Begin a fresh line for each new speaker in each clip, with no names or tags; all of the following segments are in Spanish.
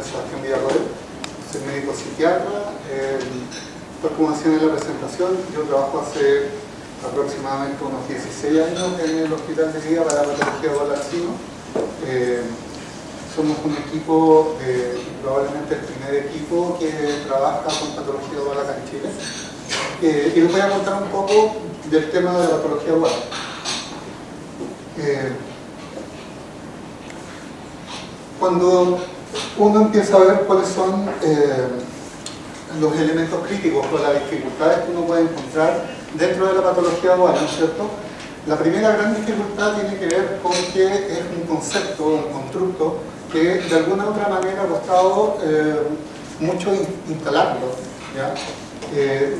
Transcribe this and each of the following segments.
nombre es Sebastián Villarroel, soy médico psiquiatra. Pues como decían en la presentación, yo trabajo hace aproximadamente unos 16 años en el Hospital de Día para la Patología de Alzheimer. Somos un equipo, probablemente el primer equipo que trabaja con patología dual acá en Chile. Y les voy a contar un poco del tema de la patología dual. Cuando uno empieza a ver cuáles son los elementos críticos o las dificultades que uno puede encontrar dentro de la patología dual, ¿no es cierto? La primera gran dificultad tiene que ver con que es un concepto, un constructo que de alguna u otra manera ha costado mucho instalarlo, ¿ya?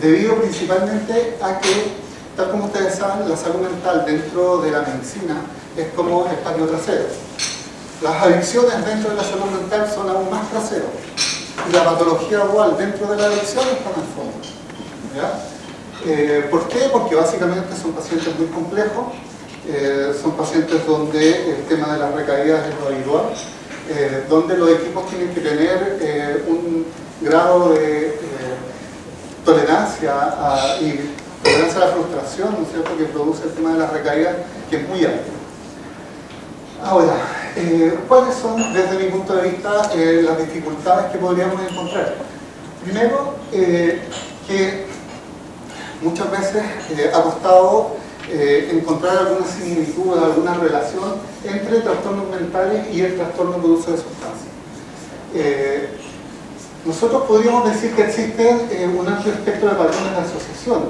Debido principalmente a que, tal como ustedes saben, la salud mental dentro de la medicina es como el patio trasero. Las adicciones dentro de la salud mental son aún más traseros. Y la patología dual dentro de la adicción está en el fondo, ¿ya? ¿Por qué? Porque básicamente son pacientes muy complejos, son pacientes donde el tema de las recaídas es lo habitual, donde los equipos tienen que tener un grado de tolerancia y tolerancia a la frustración, ¿no es cierto?, que produce el tema de las recaídas, que es muy alto. Ahora, ¿cuáles son, desde mi punto de vista, las dificultades que podríamos encontrar? Primero, que muchas veces ha costado encontrar alguna similitud, alguna relación entre trastornos mentales y el trastorno de uso de sustancias. Nosotros podríamos decir que existe un amplio espectro de patrones de asociación,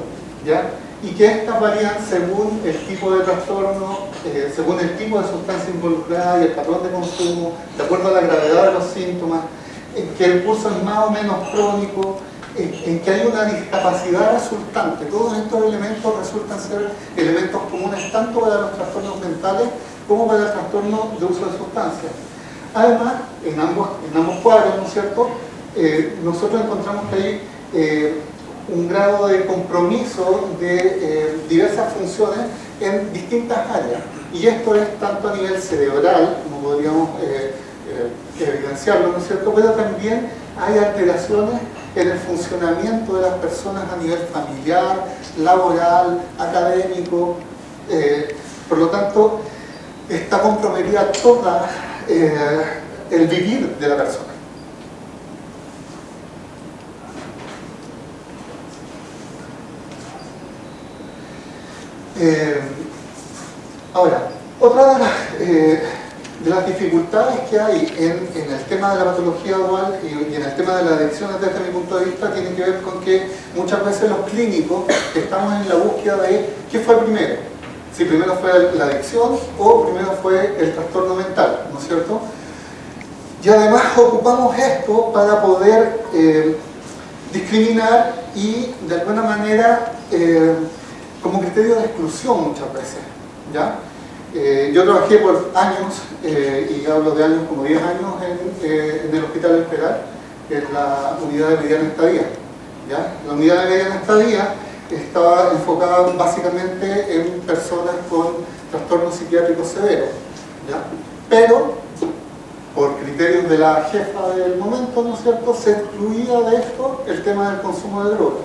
¿ya? Y que estas varían según el tipo de trastorno, según el tipo de sustancia involucrada y el patrón de consumo, de acuerdo a la gravedad de los síntomas, en que el curso es más o menos crónico, en que hay una discapacidad resultante. Todos estos elementos resultan ser elementos comunes tanto para los trastornos mentales como para el trastorno de uso de sustancias. Además, en ambos cuadros, ¿no es cierto?, nosotros encontramos que hay un grado de compromiso de diversas funciones en distintas áreas. Y esto es tanto a nivel cerebral, como podríamos evidenciarlo, ¿no es cierto?, pero también hay alteraciones en el funcionamiento de las personas a nivel familiar, laboral, académico. Por lo tanto, está comprometida toda el vivir de la persona. Ahora, otra de las dificultades que hay en el tema de la patología dual y en el tema de las adicciones desde mi punto de vista tiene que ver con que muchas veces los clínicos estamos en la búsqueda de qué fue primero, si primero fue la adicción o primero fue el trastorno mental, ¿no es cierto? Y además ocupamos esto para poder discriminar y de alguna manera como criterio de exclusión muchas veces, ¿ya? Yo trabajé por años, y hablo de años como 10 años, en el Hospital Esperar, en la unidad de mediana estadía, ¿ya? La unidad de mediana estadía estaba enfocada básicamente en personas con trastornos psiquiátricos severos, ¿ya? Pero, por criterios de la jefa del momento, ¿no es cierto?, se excluía de esto el tema del consumo de drogas.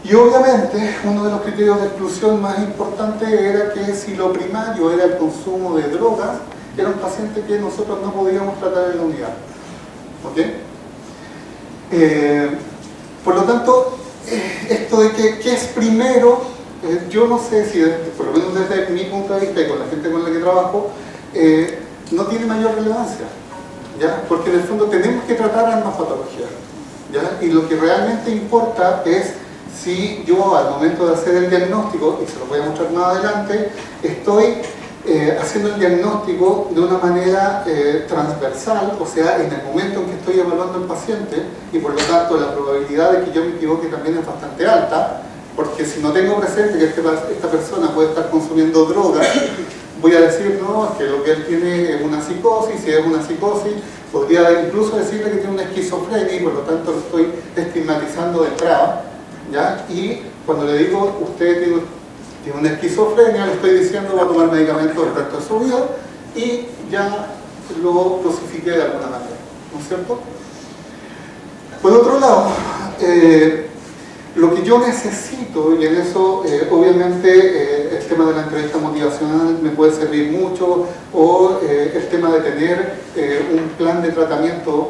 Y obviamente uno de los criterios de exclusión más importantes era que si lo primario era el consumo de drogas, era un paciente que nosotros no podíamos tratar en la unidad. ¿Ok? Por lo tanto, esto de que ¿qué es primero? Yo no sé si, por lo menos desde mi punto de vista y con la gente con la que trabajo, no tiene mayor relevancia, ¿ya? Porque en el fondo tenemos que tratar ambas patologías, ¿ya? Y lo que realmente importa es si yo al momento de hacer el diagnóstico, y se lo voy a mostrar más adelante, estoy haciendo el diagnóstico de una manera transversal, o sea, en el momento en que estoy evaluando al paciente, y por lo tanto la probabilidad de que yo me equivoque también es bastante alta, porque si no tengo presente que esta persona puede estar consumiendo drogas, voy a decir, no, que lo que él tiene es una psicosis, si es una psicosis, podría incluso decirle que tiene una esquizofrenia y por lo tanto lo estoy estigmatizando de entrada, ¿ya? Y cuando le digo, usted tiene una esquizofrenia, le estoy diciendo va a tomar medicamentos el resto de su vida y ya lo crucifiqué de alguna manera. ¿no es cierto? Por otro lado, lo que yo necesito, y en eso obviamente el tema de la entrevista motivacional me puede servir mucho, o el tema de tener un plan de tratamiento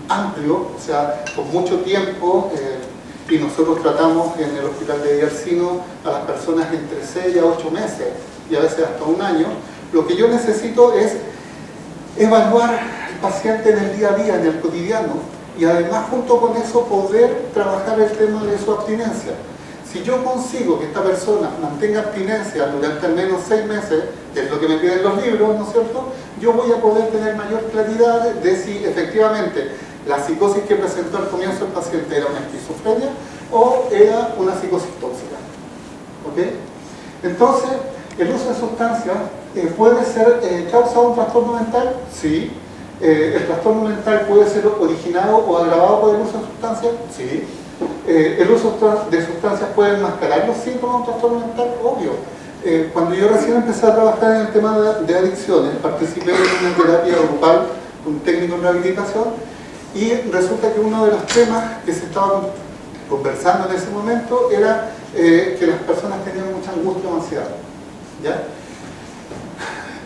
amplio, o sea, con mucho tiempo, y nosotros tratamos en el Hospital de Villarcino a las personas entre 6 a 8 meses, y a veces hasta un año. Lo que yo necesito es evaluar al paciente en el día a día, en el cotidiano, y además junto con eso poder trabajar el tema de su abstinencia. Si yo consigo que esta persona mantenga abstinencia durante al menos 6 meses, que es lo que me piden los libros, ¿no es cierto?, yo voy a poder tener mayor claridad de si efectivamente la psicosis que presentó al comienzo el paciente era una esquizofrenia o era una psicosis tóxica. ¿Ok? Entonces, el uso de sustancias puede ser causa de un trastorno mental, sí. El trastorno mental puede ser originado o agravado por el uso de sustancias, sí. El uso de sustancias puede enmascarar los síntomas de un trastorno mental, obvio. Cuando yo recién empecé a trabajar en el tema de adicciones, participé en una terapia grupal, un técnico en rehabilitación, y resulta que uno de los temas que se estaban conversando en ese momento era que las personas tenían mucha angustia o ansiedad, ¿ya?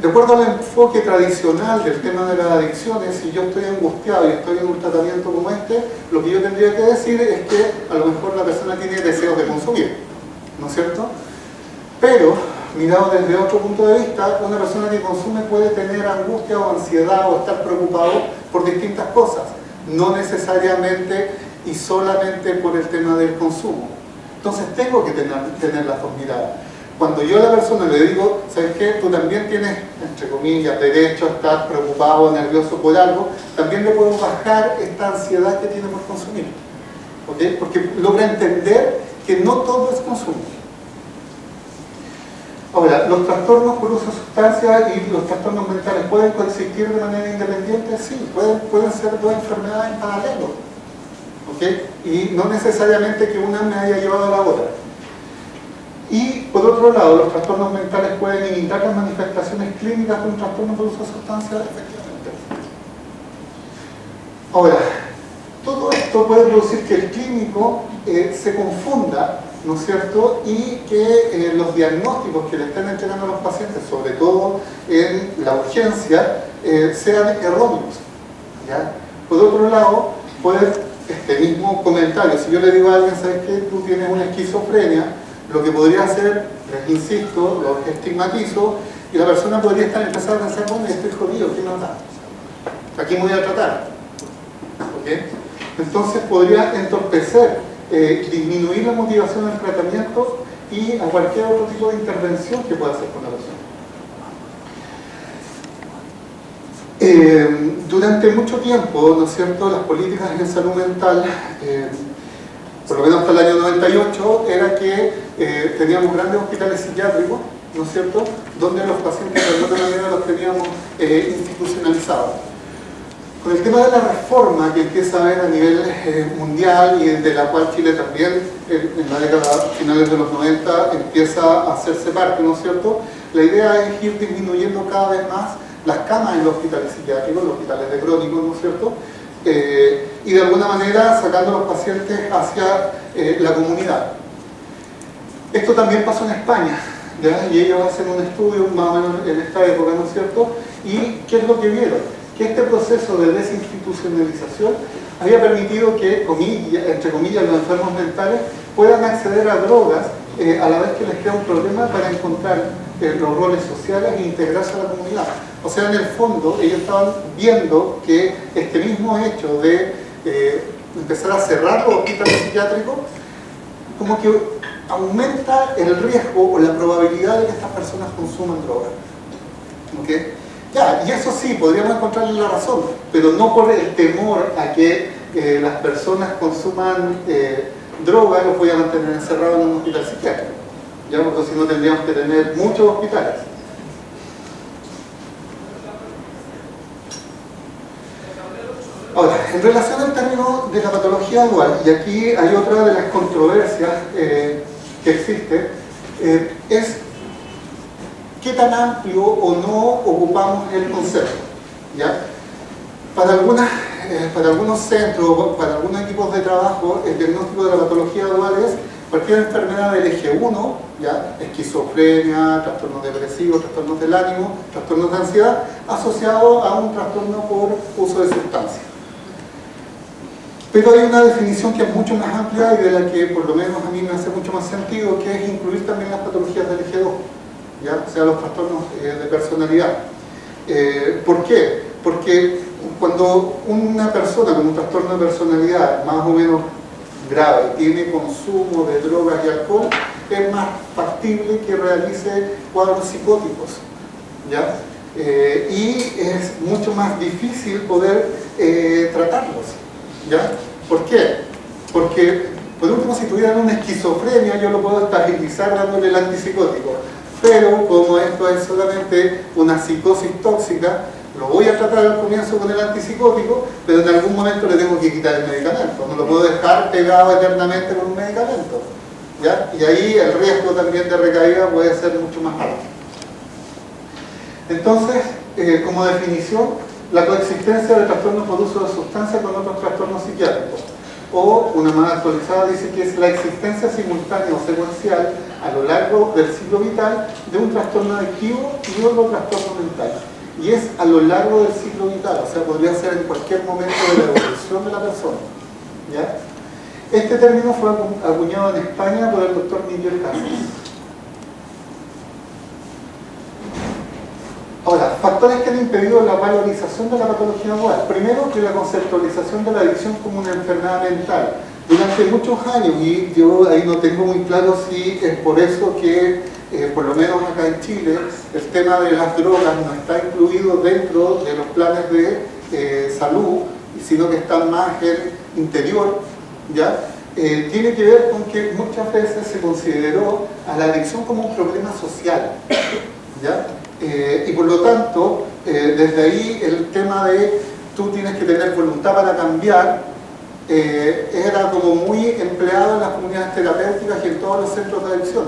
De acuerdo al enfoque tradicional del tema de las adicciones, si yo estoy angustiado y estoy en un tratamiento como este, lo que yo tendría que decir es que a lo mejor la persona tiene deseos de consumir, ¿no es cierto? Pero, mirado desde otro punto de vista, una persona que consume puede tener angustia o ansiedad o estar preocupado por distintas cosas, no necesariamente y solamente por el tema del consumo. Entonces tengo que tener las dos miradas. Cuando yo a la persona le digo, ¿sabes qué? Tú también tienes, entre comillas, derecho a estar preocupado o nervioso por algo, también le puedo bajar esta ansiedad que tiene por consumir. ¿Ok? Porque logra entender que no todo es consumo. Ahora, los trastornos por uso de sustancias y los trastornos mentales pueden coexistir de manera independiente, sí, pueden ser dos enfermedades en paralelo. ¿Ok? Y no necesariamente que una me haya llevado a la otra. Y por otro lado, los trastornos mentales pueden imitar las manifestaciones clínicas de un trastorno por uso de sustancias, efectivamente. Ahora, todo esto puede producir que el clínico se confunda, ¿no es cierto?, y que los diagnósticos que le estén entregando a los pacientes, sobre todo en la urgencia, sean erróneos, ¿ya? Por otro lado, puede este mismo comentario, si yo le digo a alguien, ¿sabes qué? Tú tienes una esquizofrenia, lo que podría hacer, les insisto, los estigmatizo, y la persona podría empezar a pensar, bueno, estoy jodido, ¿qué más da? Aquí me voy a tratar. ¿Okay? Entonces podría entorpecer, disminuir la motivación del tratamiento y a cualquier otro tipo de intervención que pueda hacer con la persona. Durante mucho tiempo, ¿no es cierto?, las políticas en salud mental, por lo menos hasta el año 98, era que teníamos grandes hospitales psiquiátricos, ¿no es cierto?, donde los pacientes de alguna manera los teníamos institucionalizados. Con el tema de la reforma que empieza a haber a nivel mundial y de la cual Chile también en la década finales de los 90 empieza a hacerse parte, ¿no es cierto?, la idea es ir disminuyendo cada vez más las camas en los hospitales psiquiátricos, los hospitales de crónicos, ¿no es cierto?, y de alguna manera sacando a los pacientes hacia la comunidad. Esto también pasó en España, ¿ya? Y ellos hacen un estudio más o menos en esta época, ¿no es cierto?, y ¿qué es lo que vieron? Que este proceso de desinstitucionalización había permitido que, entre comillas, los enfermos mentales puedan acceder a drogas a la vez que les crea un problema para encontrar los roles sociales e integrarse a la comunidad. O sea, en el fondo, ellos estaban viendo que este mismo hecho de empezar a cerrar los hospitales psiquiátricos, como que aumenta el riesgo o la probabilidad de que estas personas consuman drogas. ¿Okay? Ya, y eso sí, podríamos encontrarle la razón, pero no por el temor a que las personas consuman droga, los voy a mantener encerrados en un hospital psiquiátrico. Ya, porque si no tendríamos que tener muchos hospitales. Ahora, en relación al término de la patología dual, y aquí hay otra de las controversias que existe, es qué tan amplio o no ocupamos el concepto, ¿ya? Para algunas para algunos centros, para algunos equipos de trabajo, el diagnóstico de la patología dual es cualquier enfermedad del eje 1, ¿ya? Esquizofrenia, trastornos depresivos, trastornos del ánimo, trastornos de ansiedad, asociado a un trastorno por uso de sustancias. Pero hay una definición que es mucho más amplia y de la que por lo menos a mí me hace mucho más sentido, que es incluir también las patologías del eje 2, ¿ya? O sea, los trastornos de personalidad. ¿Por qué? Porque cuando una persona con un trastorno de personalidad más o menos grave tiene consumo de drogas y alcohol, es más factible que realice cuadros psicóticos, ¿ya? Y es mucho más difícil poder tratarlos, ¿ya? ¿Por qué? Porque, por último, si tuvieran una esquizofrenia, yo lo puedo estabilizar dándole el antipsicótico, pero como esto es solamente una psicosis tóxica, lo voy a tratar al comienzo con el antipsicótico, pero en algún momento le tengo que quitar el medicamento. No lo puedo dejar pegado eternamente con un medicamento, ¿ya? Y ahí el riesgo también de recaída puede ser mucho más alto. Entonces, como definición, la coexistencia de trastornos por uso de sustancias con otros trastornos psiquiátricos. O, una más actualizada dice que es la existencia simultánea o secuencial a lo largo del ciclo vital de un trastorno adictivo y otro trastorno mental. Y es a lo largo del ciclo vital, o sea, podría ser en cualquier momento de la evolución de la persona, ¿ya? Este término fue acuñado en España por el doctor Miguel Casas. Ahora, factores que han impedido la valorización de la patología dual. Primero, que la conceptualización de la adicción como una enfermedad mental. Durante muchos años, y yo ahí no tengo muy claro si es por eso que, por lo menos acá en Chile, el tema de las drogas no está incluido dentro de los planes de salud, sino que está más en interior, ¿ya? Tiene que ver con que muchas veces se consideró a la adicción como un problema social, ¿ya? Y por lo tanto, desde ahí el tema de tú tienes que tener voluntad para cambiar, era como muy empleado en las comunidades terapéuticas y en todos los centros de adicción,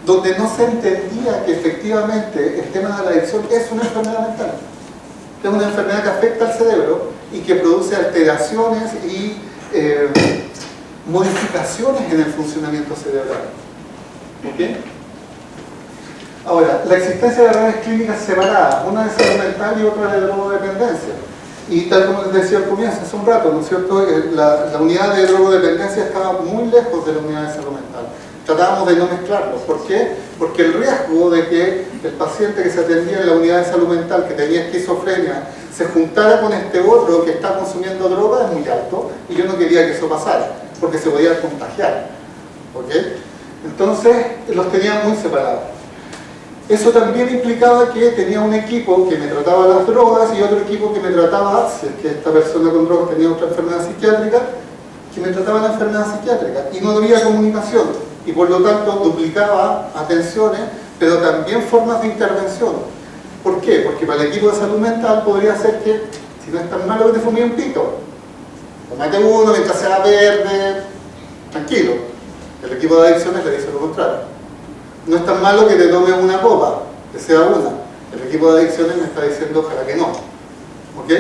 donde no se entendía que efectivamente el tema de la adicción es una enfermedad mental. Es una enfermedad que afecta al cerebro y que produce alteraciones y modificaciones en el funcionamiento cerebral. ¿Okay? Ahora, la existencia de redes clínicas separadas, una de salud mental y otra de drogodependencia. Y tal como les decía al comienzo, hace un rato, ¿no es cierto? La unidad de drogodependencia estaba muy lejos de la unidad de salud mental. Tratábamos de no mezclarlos. ¿Por qué? Porque el riesgo de que el paciente que se atendía en la unidad de salud mental, que tenía esquizofrenia, se juntara con este otro que está consumiendo droga es muy alto, y yo no quería que eso pasara, porque se podía contagiar. ¿Ok? Entonces, los tenía muy separados. Eso también implicaba que tenía un equipo que me trataba las drogas y otro equipo que me trataba, si es que esta persona con drogas tenía otra enfermedad psiquiátrica, que me trataba la enfermedad psiquiátrica. Y no había comunicación, y por lo tanto duplicaba atenciones, pero también formas de intervención. ¿Por qué? Porque para el equipo de salud mental podría ser que, si no es tan malo que te fumé un pito, tomate uno mientras sea verde, tranquilo. El equipo de adicciones le dice lo contrario. No es tan malo que te tomes una copa, que sea una. El equipo de adicciones me está diciendo ojalá que no. ¿Ok?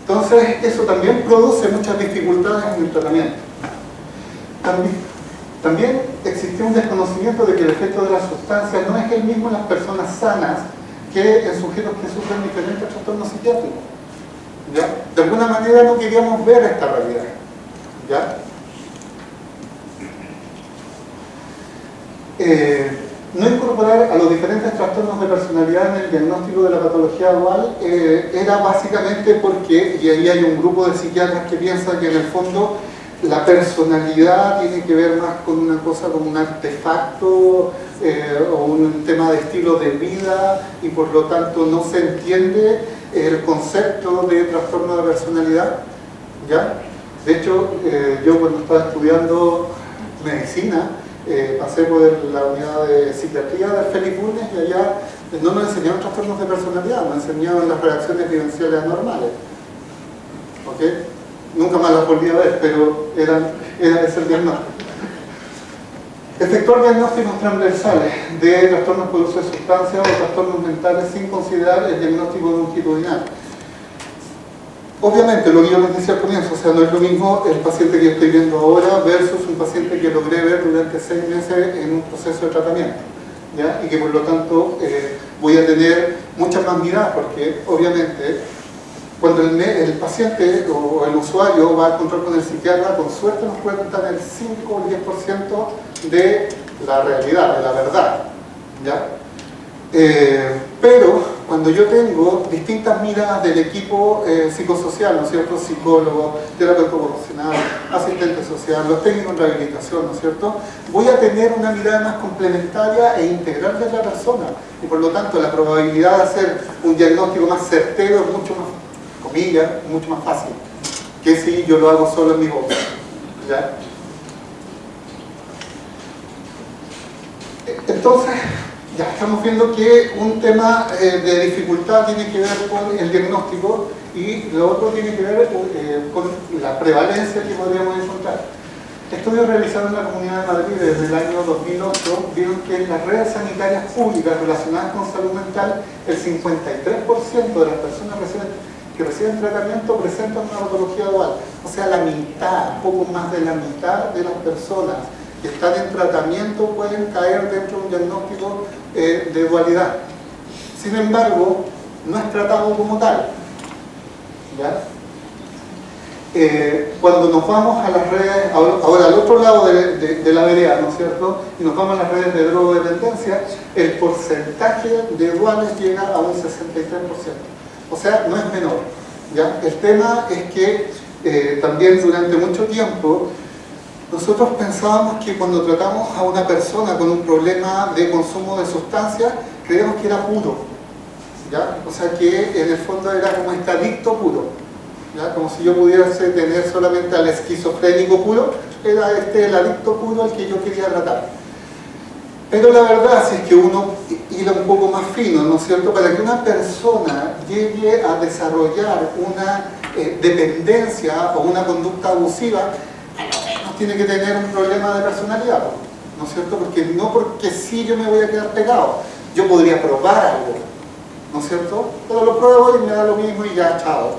Entonces, eso también produce muchas dificultades en el tratamiento. También existió un desconocimiento de que el efecto de las sustancias no es el mismo en las personas sanas que en sujetos que sufren diferentes trastornos psiquiátricos. ¿Ya? De alguna manera no queríamos ver esta realidad. ¿Ya? No incorporar a los diferentes trastornos de personalidad en el diagnóstico de la patología dual era básicamente porque, y ahí hay un grupo de psiquiatras que piensan que en el fondo la personalidad tiene que ver más con una cosa como un artefacto o un tema de estilo de vida, y por lo tanto no se entiende el concepto de trastorno de personalidad, ¿ya? De hecho, yo cuando estaba estudiando medicina, pasé por la unidad de psiquiatría del Félix Bulnes, y allá no nos enseñaban trastornos de personalidad, nos enseñaban las reacciones vivenciales anormales. ¿Ok? Nunca más las volví a ver, pero era ese el diagnóstico. Efectuar diagnósticos transversales de trastornos por uso de sustancias o trastornos mentales sin considerar el diagnóstico longitudinal. Obviamente, lo que yo les decía al comienzo, o sea, no es lo mismo el paciente que yo estoy viendo ahora versus un paciente que logré ver durante 6 meses en un proceso de tratamiento, ¿ya? Y que por lo tanto voy a tener muchas más miradas, porque obviamente cuando el paciente o el usuario va a control con el psiquiatra, con suerte nos puede contar el 5 o 10% de la realidad, de la verdad, ¿ya? Pero cuando yo tengo distintas miradas del equipo psicosocial, ¿no es cierto? Psicólogo, terapeuta ocupacional, asistente social, los técnicos en rehabilitación, ¿no es cierto? Voy a tener una mirada más complementaria e integral de la persona, y por lo tanto la probabilidad de hacer un diagnóstico más certero es mucho más, comillas, mucho más fácil que si yo lo hago solo en mi boca, ¿ya? Entonces, ya estamos viendo que un tema de dificultad tiene que ver con el diagnóstico, y lo otro tiene que ver con la prevalencia que podríamos encontrar. Estudios realizados en la Comunidad de Madrid desde el año 2008 vieron que en las redes sanitarias públicas relacionadas con salud mental, el 53% de las personas que reciben tratamiento presentan una patología dual. O sea, la mitad, poco más de la mitad de las personas que están en tratamiento pueden caer dentro de un diagnóstico de dualidad. Sin embargo, no es tratado como tal, ¿ya? Cuando nos vamos a las redes, ahora al otro lado de la vereda, ¿no es cierto? Y nos vamos a las redes de drogodependencia, el porcentaje de duales llega a un 63%. O sea, no es menor, ¿ya? El tema es que también durante mucho tiempo nosotros pensábamos que cuando tratamos a una persona con un problema de consumo de sustancias, creíamos que era puro, ¿ya? O sea que en el fondo era como este adicto puro, ¿ya? Como si yo pudiese tener solamente al esquizofrénico puro, era el adicto puro al que yo quería tratar. Pero la verdad, si es que uno hila un poco más fino, ¿no es cierto? Para que una persona llegue a desarrollar una dependencia o una conducta abusiva, tiene que tener un problema de personalidad, ¿no es cierto? Porque no porque sí yo me voy a quedar pegado, yo podría probar algo, ¿no es cierto? Pero lo pruebo y me da lo mismo y ya, chao,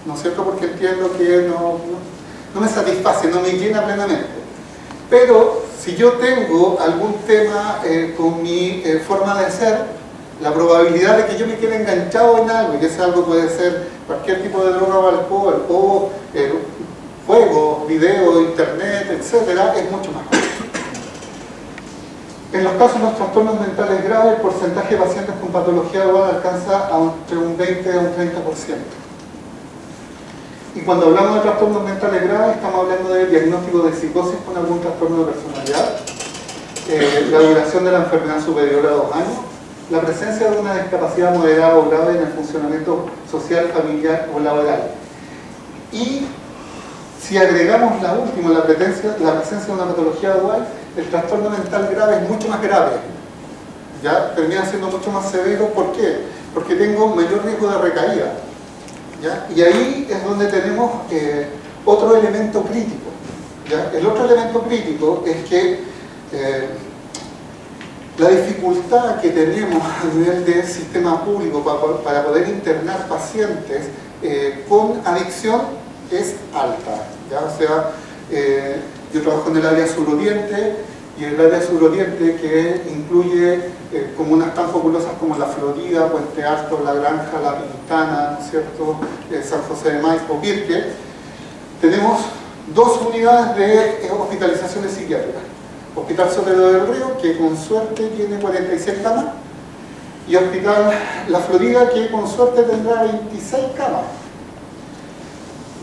¿no es cierto? Porque entiendo que no me satisface, no me llena plenamente. Pero si yo tengo algún tema con mi forma de ser, la probabilidad de que yo me quede enganchado en algo, y ese algo puede ser cualquier tipo de droga o alcohol, o juegos, video, internet, etcétera, es mucho más alto. En los casos de los trastornos mentales graves, el porcentaje de pacientes con patología dual alcanza entre un 20 a un 30%. Y cuando hablamos de trastornos mentales graves, estamos hablando de diagnóstico de psicosis con algún trastorno de personalidad, la duración de la enfermedad superior a 2 años, la presencia de una discapacidad moderada o grave en el funcionamiento social, familiar o laboral. Y si agregamos la última, la presencia de una patología dual, el trastorno mental grave es mucho más grave, ¿ya? Termina siendo mucho más severo. ¿Por qué? Porque tengo mayor riesgo de recaída, ¿ya? Y ahí es donde tenemos otro elemento crítico, ¿ya? El otro elemento crítico es que la dificultad que tenemos a nivel del sistema público para poder internar pacientes con adicción es alta, ¿ya? O sea, yo trabajo en el área suroriente, y el área suroriente, que incluye comunas tan populosas como La Florida, Puente Alto, La Granja, La Pintana, ¿no es cierto? San José de Maipo, Pirque, tenemos 2 unidades de hospitalizaciones psiquiátricas. Hospital Soledad del Río, que con suerte tiene 46 camas, y Hospital La Florida, que con suerte tendrá 26 camas.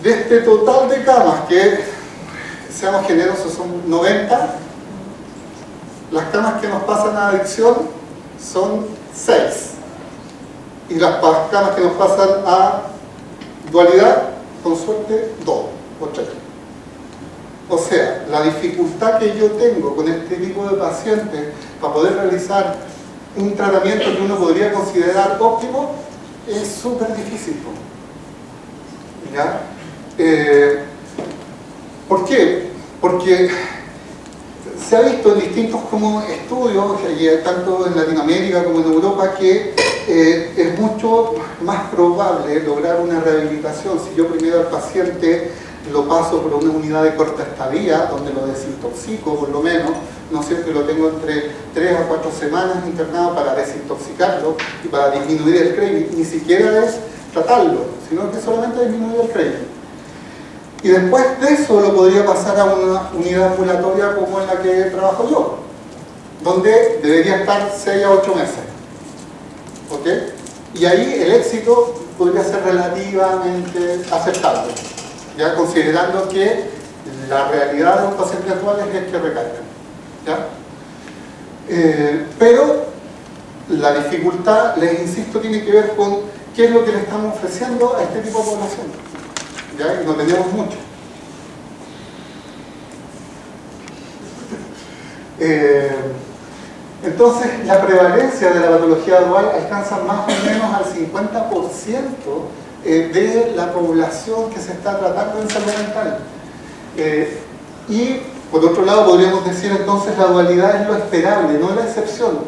De este total de camas, que seamos generosos son 90, las camas que nos pasan a adicción son 6, y las camas que nos pasan a dualidad, con suerte, 2 o 3. O sea, la dificultad que yo tengo con este tipo de pacientes para poder realizar un tratamiento que uno podría considerar óptimo es súper difícil, ¿ya? ¿Por qué? Porque se ha visto en distintos estudios, tanto en Latinoamérica como en Europa, que es mucho más probable lograr una rehabilitación si yo primero al paciente lo paso por una unidad de corta estadía, donde lo desintoxico por lo menos, ¿no es cierto? Y lo tengo entre 3 a 4 semanas internado para desintoxicarlo y para disminuir el craving. Ni siquiera es tratarlo, sino que solamente disminuir el craving. Y después de eso lo podría pasar a una unidad ambulatoria como en la que trabajo yo, donde debería estar 6 a 8 meses. ¿Ok? Y ahí el éxito podría ser relativamente aceptable, ya considerando que la realidad de los pacientes actuales es que recaigan, ¿ya? Pero la dificultad, les insisto, tiene que ver con qué es lo que le estamos ofreciendo a este tipo de población, ¿ya? Y no tenemos mucho. Entonces, la prevalencia de la patología dual alcanza más o menos al 50% de la población que se está tratando en salud mental. Y, por otro lado, podríamos decir entonces la dualidad es lo esperable, no la excepción,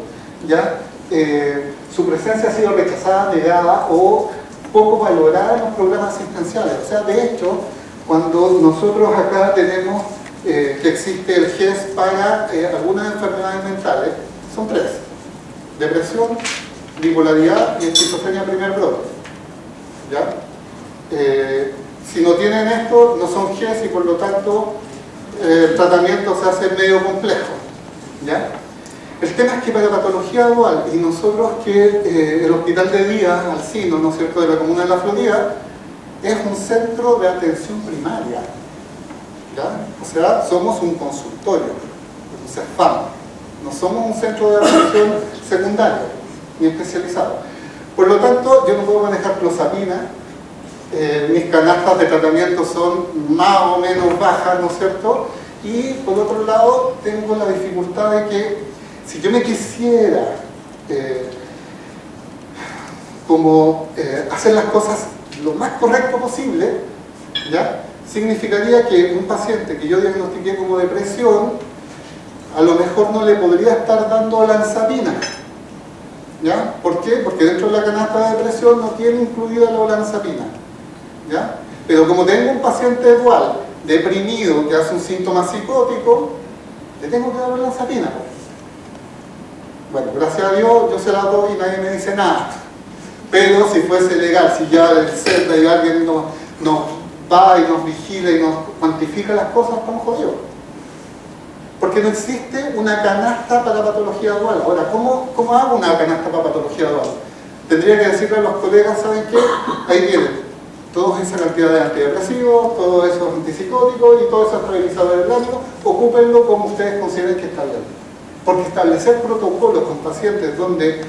¿ya? Su presencia ha sido rechazada, negada o poco valorada en los programas asistenciales. O sea, de hecho, cuando nosotros acá tenemos que existe el GES para algunas enfermedades mentales, son 3: depresión, bipolaridad y esquizofrenia primer brote, ¿ya? Si no tienen esto, no son GES y por lo tanto el tratamiento se hace medio complejo, ¿ya? El tema es que para patología dual, y nosotros que el hospital de día, Alcino, ¿no es cierto?, de la comuna de La Florida, es un centro de atención primaria, ¿ya? O sea, somos un consultorio, un CEFAM. No somos un centro de atención secundario ni especializado. Por lo tanto, yo no puedo manejar clozapina. Mis canastas de tratamiento son más o menos bajas, ¿no es cierto? Y por otro lado, tengo la dificultad de que si yo me quisiera hacer las cosas lo más correcto posible, ¿ya? Significaría que un paciente que yo diagnostiqué como depresión, a lo mejor no le podría estar dando olanzapina, ¿ya? ¿Por qué? Porque dentro de la canasta de depresión no tiene incluida la olanzapina, ¿ya? Pero como tengo un paciente dual, deprimido, que hace un síntoma psicótico, le tengo que dar olanzapina. Bueno, gracias a Dios yo se la doy y nadie me dice nada. Pero si fuese legal, si ya el CERTA y alguien nos va y nos vigila y nos cuantifica las cosas, estamos jodidos. Porque no existe una canasta para patología dual. Ahora, ¿cómo hago una canasta para patología dual? Tendría que decirle a los colegas, ¿saben qué? Ahí tienen toda esa cantidad de antidepresivos, todos esos antipsicóticos y todos esos estabilizadores del ánimo, ocúpenlo como ustedes consideren que está bien. Porque establecer protocolos con pacientes donde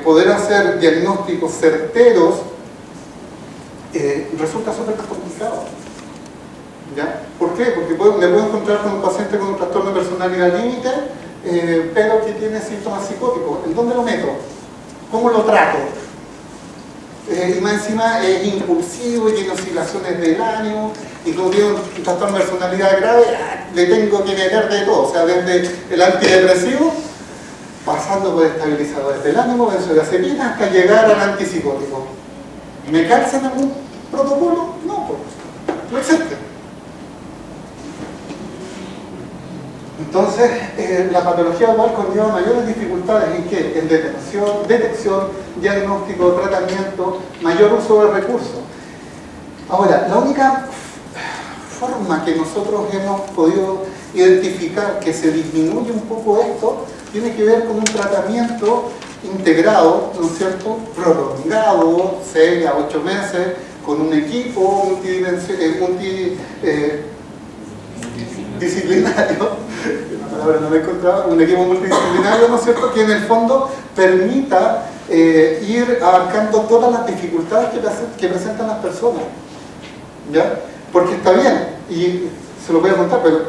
poder hacer diagnósticos certeros resulta súper complicado. ¿Ya? ¿Por qué? Porque me puedo encontrar con un paciente con un trastorno de personalidad límite, pero que tiene síntomas psicóticos. ¿En dónde lo meto? ¿Cómo lo trato? Y más encima es impulsivo y tiene oscilaciones del ánimo, y como tiene un trastorno de personalidad grave, le tengo que meter de todo, o sea, desde el antidepresivo, pasando por estabilizadores del ánimo, benzodiazepina, hasta llegar al antipsicótico. ¿Me calza en algún protocolo? No, pues, no existe. Entonces, la patología dual conlleva mayores dificultades en qué? En detección, diagnóstico, tratamiento, mayor uso de recursos. Ahora, la única forma que nosotros hemos podido identificar que se disminuye un poco esto tiene que ver con un tratamiento integrado, ¿no es cierto?, prolongado, 6 a 8 meses, con un equipo multidisciplinario, una palabra no me encontraba, un equipo multidisciplinario, ¿no es cierto?, que en el fondo permita ir abarcando todas las dificultades que presentan las personas, ¿ya? Porque está bien, y se lo voy a contar, pero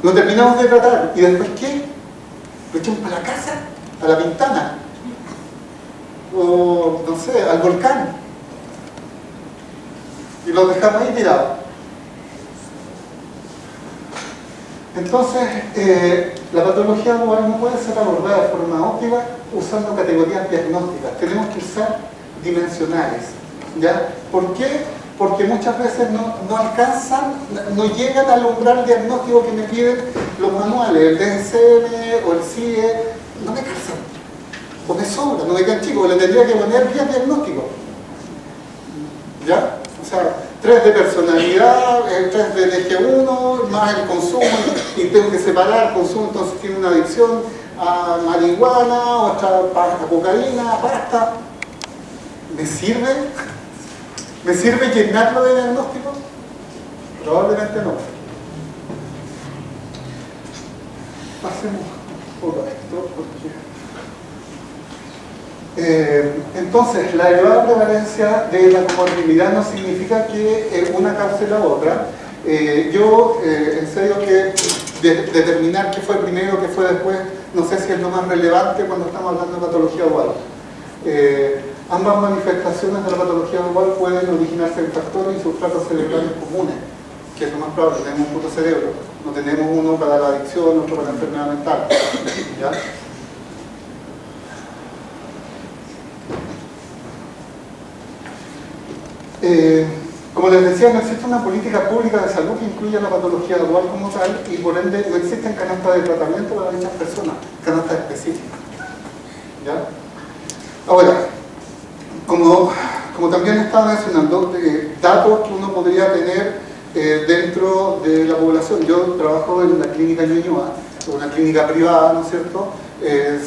lo terminamos de tratar, ¿y después qué? Lo echamos para la casa, a la ventana, o no sé, al volcán, y lo dejamos ahí tirado. Entonces, la patología dual no puede ser abordada de forma óptima usando categorías diagnósticas. Tenemos que usar dimensionales. ¿Ya? ¿Por qué? Porque muchas veces no alcanzan, no llegan al umbral diagnóstico que me piden los manuales, el DSM o el CIE, no me calzan. O me sobra, no me quedan chicos, le tendría que poner 10 diagnósticos. ¿Ya? O sea, 3 de personalidad, 3 de DG1, más el consumo, y tengo que separar el consumo, entonces tiene una adicción a marihuana, otra a cocaína, a pasta. ¿Me sirve? ¿Me sirve llenarlo de diagnóstico? Probablemente no. Pasemos un poco a esto, porque... entonces, la elevada prevalencia de la comorbilidad no significa que una cause la otra. En serio que determinar qué fue primero, qué fue después, no sé si es lo más relevante cuando estamos hablando de patología dual. Ambas manifestaciones de la patología dual pueden originarse en factores y sustratos cerebrales comunes, que es lo más probable. Tenemos un puto cerebro, no tenemos uno para la adicción, otro para la enfermedad mental. ¿Ya? Como les decía, no existe una política pública de salud que incluya la patología dual como tal, y por ende no existen canastas de tratamiento para dichas personas, canastas específicas. ¿Ya? Ahora, como también estaba mencionando, datos que uno podría tener dentro de la población. Yo trabajo en la clínica Ñuñoa, una clínica privada, ¿no es cierto?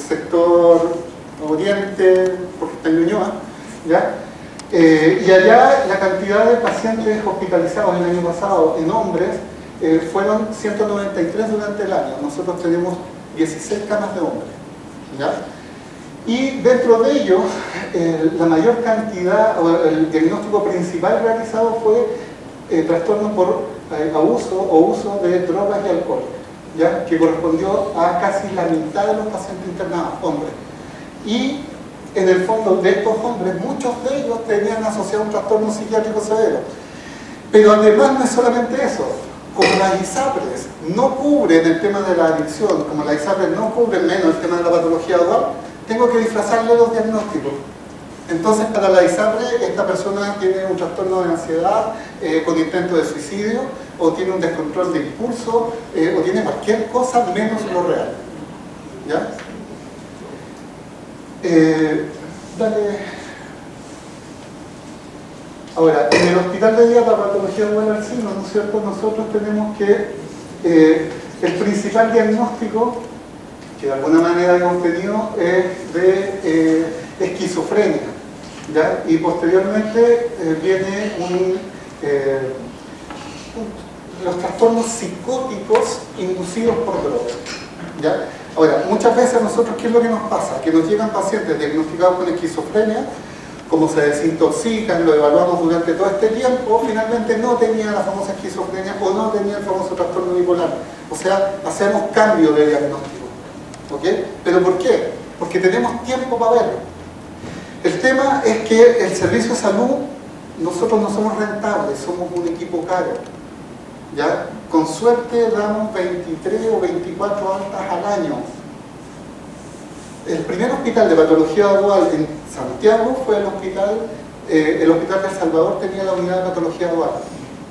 Sector oriente, porque está en Ñuñoa, ¿ya? Y allá la cantidad de pacientes hospitalizados el año pasado en hombres fueron 193 durante el año. Nosotros tenemos 16 camas de hombres, ¿ya? Y dentro de ellos, la mayor cantidad, o el diagnóstico principal realizado fue trastorno por abuso o uso de drogas y alcohol, ¿ya? Que correspondió a casi la mitad de los pacientes internados, hombres. Y en el fondo de estos hombres, muchos de ellos tenían asociado un trastorno psiquiátrico severo. Pero además no es solamente eso. Como las ISAPRES no cubren el tema de la adicción, como las ISAPRES no cubren menos el tema de la patología dual, tengo que disfrazarle los diagnósticos. Entonces, para la ISAPRE, esta persona tiene un trastorno de ansiedad con intento de suicidio, o tiene un descontrol de impulso, o tiene cualquier cosa menos lo real. ¿Ya? Dale. Ahora, en el hospital de día para patología dual al seno, ¿no es cierto? Nosotros tenemos que el principal diagnóstico que de alguna manera hemos tenido es de esquizofrenia, ¿ya? Y posteriormente viene los trastornos psicóticos inducidos por drogas, ¿ya? Ahora, muchas veces a nosotros, ¿qué es lo que nos pasa? Que nos llegan pacientes diagnosticados con esquizofrenia, como se desintoxican, lo evaluamos durante todo este tiempo, finalmente no tenía la famosa esquizofrenia o no tenía el famoso trastorno bipolar. O sea, hacemos cambio de diagnóstico. ¿Ok? ¿Pero por qué? Porque tenemos tiempo para verlo. El tema es que el servicio de salud, nosotros no somos rentables, somos un equipo caro. ¿Ya? Con suerte damos 23 o 24 altas al año. El primer hospital de patología dual en Santiago fue el hospital del Salvador, tenía la unidad de patología dual.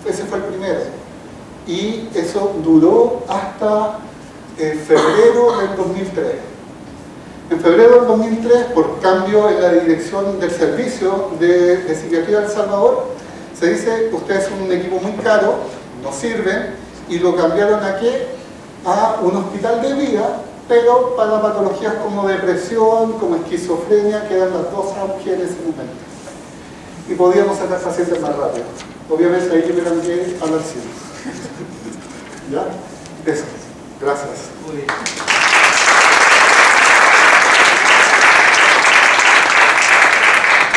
Ese fue el primero. Y eso duró hasta febrero del 2003. En febrero del 2003, por cambio en la dirección del servicio de psiquiatría del Salvador, se dice, ustedes son un equipo muy caro, no sirven, y lo cambiaron ¿a qué? A un hospital de vida, pero para patologías como depresión, como esquizofrenia, que eran las dos auges en ese momento. Y podíamos sacar pacientes más rápido. Obviamente ahí yo me cambié al cielo. ¿Ya? Eso. Gracias.
Muy bien.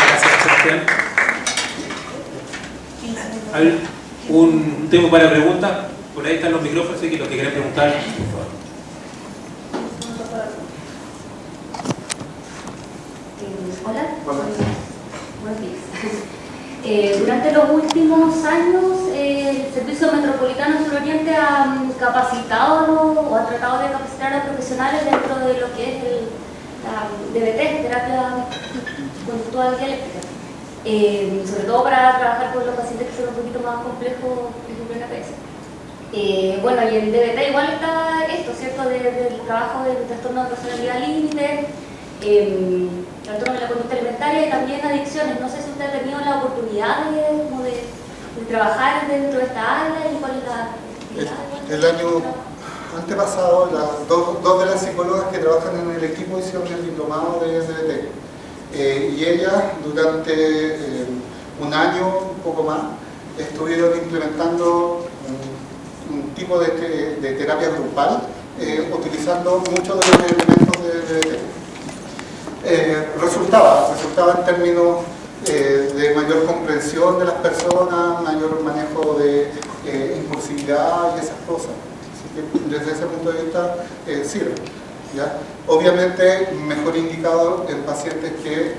Gracias, Sebastián. ¿Hay un tiempo para preguntas? Por ahí están los micrófonos, así que los que quieran preguntar, por favor.
Hola. Buenos días. Durante los últimos años, el Servicio Metropolitano Sur Oriente ha capacitado o han tratado de capacitar a profesionales dentro de lo que es la DBT, terapia conductual dialéctica. Sobre todo para trabajar con los pacientes que son un poquito más complejos, por ejemplo en APS. Bueno, y en DBT igual está esto, ¿cierto? Del trabajo del trastorno de personalidad límite, trastorno de la conducta alimentaria y también adicciones. No sé si usted ha tenido la oportunidad de trabajar dentro de esta área y cuál es la...
El año antepasado, dos de las psicólogas que trabajan en el equipo hicieron el diplomado de DBT. Y ellas durante un año, un poco más, estuvieron implementando un tipo de terapia grupal, utilizando muchos de los elementos de DBT. Resultaba en términos de mayor comprensión de las personas, mayor manejo de impulsividad y esas cosas. Así que desde ese punto de vista sirve, ¿ya? Obviamente mejor indicado en pacientes que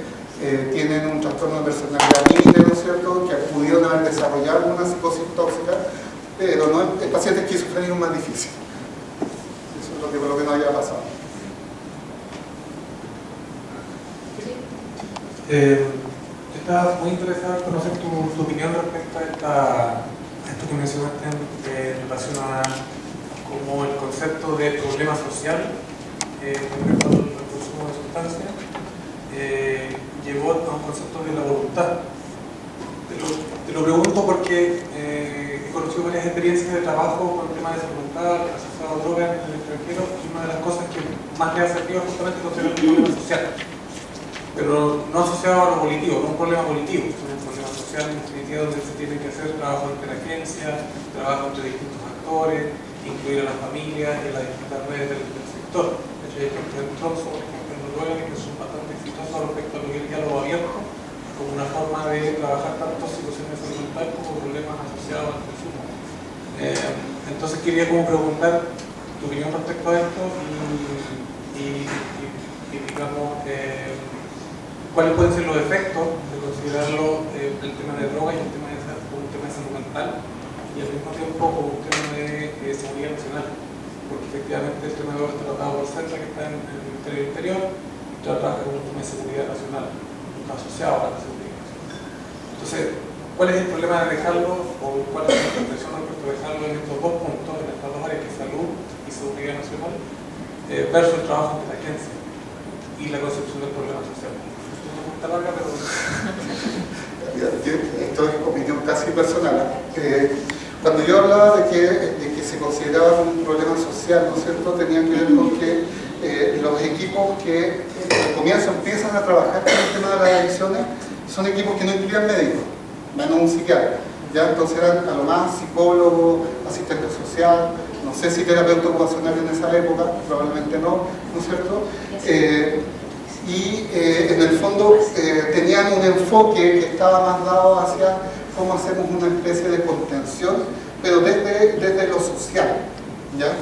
tienen un trastorno de personalidad límite, ¿no es cierto?, que pudieron haber desarrollado una psicosis tóxica, pero no en pacientes esquizofrénicos es más difícil. Eso es lo que nos había pasado.
Estaba muy interesado en conocer tu opinión respecto a esto que mencionaste en relación a cómo el concepto de problema social respecto al consumo de sustancias llevó a un concepto de la voluntad. Te lo pregunto porque he conocido varias experiencias de trabajo con temas de salud mental, asociado a drogas en el extranjero, y una de las cosas que más le ha servido es justamente considerar el problema social. Pero no asociado a lo volitivo, no un problema volitivo, sino un problema social en definitiva donde se tiene que hacer trabajo interagencia, trabajo entre distintos actores, incluir a las familias y a las distintas redes del sector. De hecho, hay ejemplos en Tromsø, por ejemplo, en Noruega, que son bastante exitosos respecto a lo que es el diálogo abierto, como una forma de trabajar tanto situaciones de salud mental como problemas asociados al consumo. Entonces quería como preguntar tu opinión respecto a esto y digamos, ¿cuáles pueden ser los efectos de considerarlo el tema de drogas y el tema como un tema de salud mental y al mismo tiempo como un tema de seguridad nacional? Porque efectivamente el tema de drogas está tratado por CENTRA, que está en el Ministerio del Interior, y trabaja con un tema de seguridad nacional, está asociado a la seguridad nacional. Entonces, ¿cuál es el problema de dejarlo o cuál es la interpretación respecto de dejarlo en estos dos puntos, en estas dos áreas, que es salud y seguridad nacional, versus el trabajo de la agencia y la concepción del problema social? Está larga, pero...
Esto es opinión casi personal. Cuando yo hablaba de que se consideraba un problema social, ¿no es cierto?, tenía que ver con que los equipos que al comienzo empiezan a trabajar con el tema de las adicciones son equipos que no incluían médicos, menos un psiquiatra. ¿Ya? Entonces eran a lo más psicólogo, asistente social, no sé si terapeuta ocupacional en esa época, probablemente no, ¿no es cierto? En el fondo tenían un enfoque que estaba más dado hacia cómo hacemos una especie de contención, pero desde lo social, ¿ya?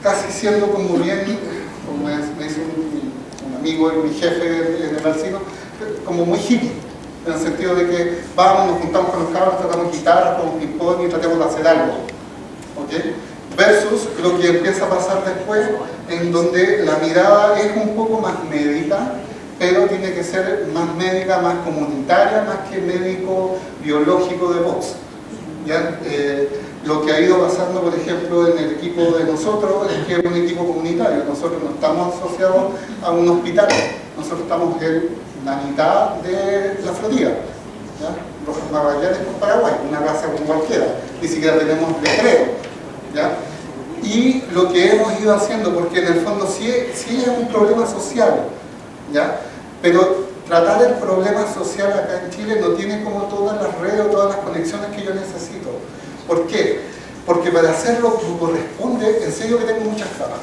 Casi siendo como bien, como me dice un amigo y mi jefe en el Alcino, como muy hippie, en el sentido de que vamos, nos juntamos con los cabros, tocamos guitarra, con ping-pong y tratamos de hacer algo, ¿okay? Versus lo que empieza a pasar después, en donde la mirada es un poco más médica, pero tiene que ser más médica, más comunitaria, más que médico biológico de voz. ¿Ya? Lo que ha ido pasando, por ejemplo, en el equipo de nosotros, es que es un equipo comunitario. Nosotros no estamos asociados a un hospital, nosotros estamos en la mitad de la Florida, ¿ya? Rojas Magallanes con Paraguay, una raza como cualquiera, ni siquiera tenemos recreo, ¿ya? Y lo que hemos ido haciendo, porque en el fondo sí es un problema social, ¿ya? Pero tratar el problema social acá en Chile no tiene como todas las redes o todas las conexiones que yo necesito. ¿Por qué? Porque para hacerlo como corresponde, en serio que tengo muchas trabas,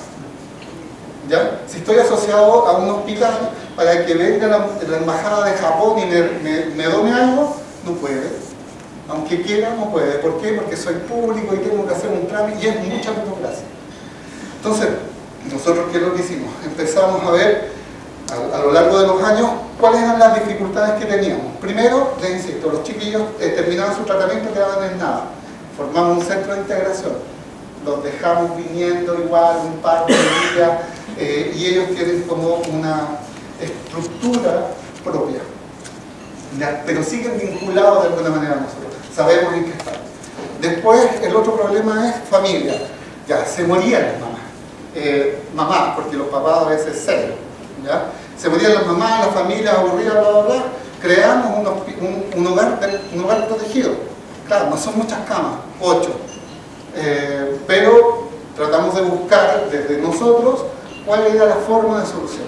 ¿ya? Si estoy asociado a un hospital para que venga la embajada de Japón y me done algo, no puede. Aunque quiera, no puede. ¿Por qué? Porque soy público y tengo que hacer un trámite y es mucha burocracia. Entonces, nosotros, ¿qué es lo que hicimos? Empezamos a ver a lo largo de los años cuáles eran las dificultades que teníamos. Primero, les insisto, los chiquillos terminaban su tratamiento y quedaban en nada. formamos un centro de integración, los dejamos viniendo igual un par de días y ellos tienen como una estructura propia, ¿ya? Pero siguen vinculados de alguna manera a nosotros, sabemos en qué están. Después el otro problema es familia, ya, se morían las mamás, mamás, porque los papás a veces serios, ¿ya? Se morían las mamás, la familia aburrida, bla, bla, bla. Creamos un hogar protegido. Claro, no son muchas camas, 8. Pero tratamos de buscar desde nosotros cuál era la forma de solución.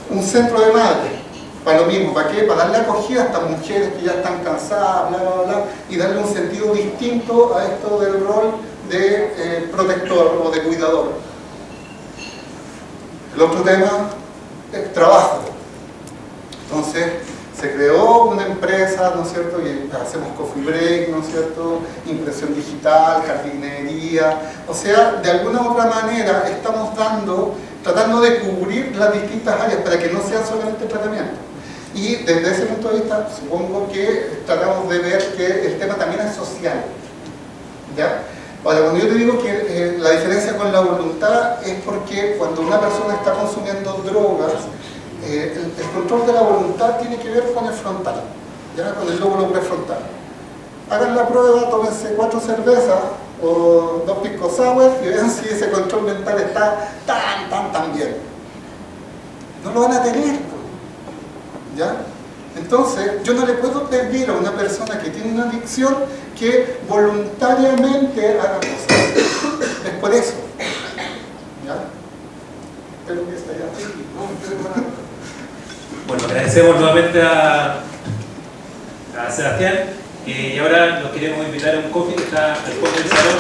Un centro de madre, para lo mismo, ¿para qué? Para darle acogida a estas mujeres que ya están cansadas, bla, bla, bla, y darle un sentido distinto a esto del rol de protector o de cuidador. El otro tema es trabajo. Entonces, se creó una empresa, ¿no es cierto? Y hacemos coffee break, ¿no es cierto? Impresión digital, jardinería. O sea, de alguna u otra manera estamos tratando de cubrir las distintas áreas para que no sea solamente tratamiento. Y desde ese punto de vista, supongo que tratamos de ver que el tema también es social, ¿ya? Ahora, cuando yo te digo que la diferencia con la voluntad es porque cuando una persona está consumiendo drogas, el control de la voluntad tiene que ver con el frontal, ¿ya? Con el lóbulo prefrontal. Hagan la prueba, tómense 4 cervezas o 2 pisco sour y vean si ese control mental está tan bien. No lo van a tener, ¿ya? Entonces, yo no le puedo pedir a una persona que tiene una adicción que voluntariamente haga cosas. Es por eso, ¿ya? Espero que esté allá.
Bueno, agradecemos nuevamente a Sebastián y ahora nos queremos invitar a un coffee que está al fondo del salón.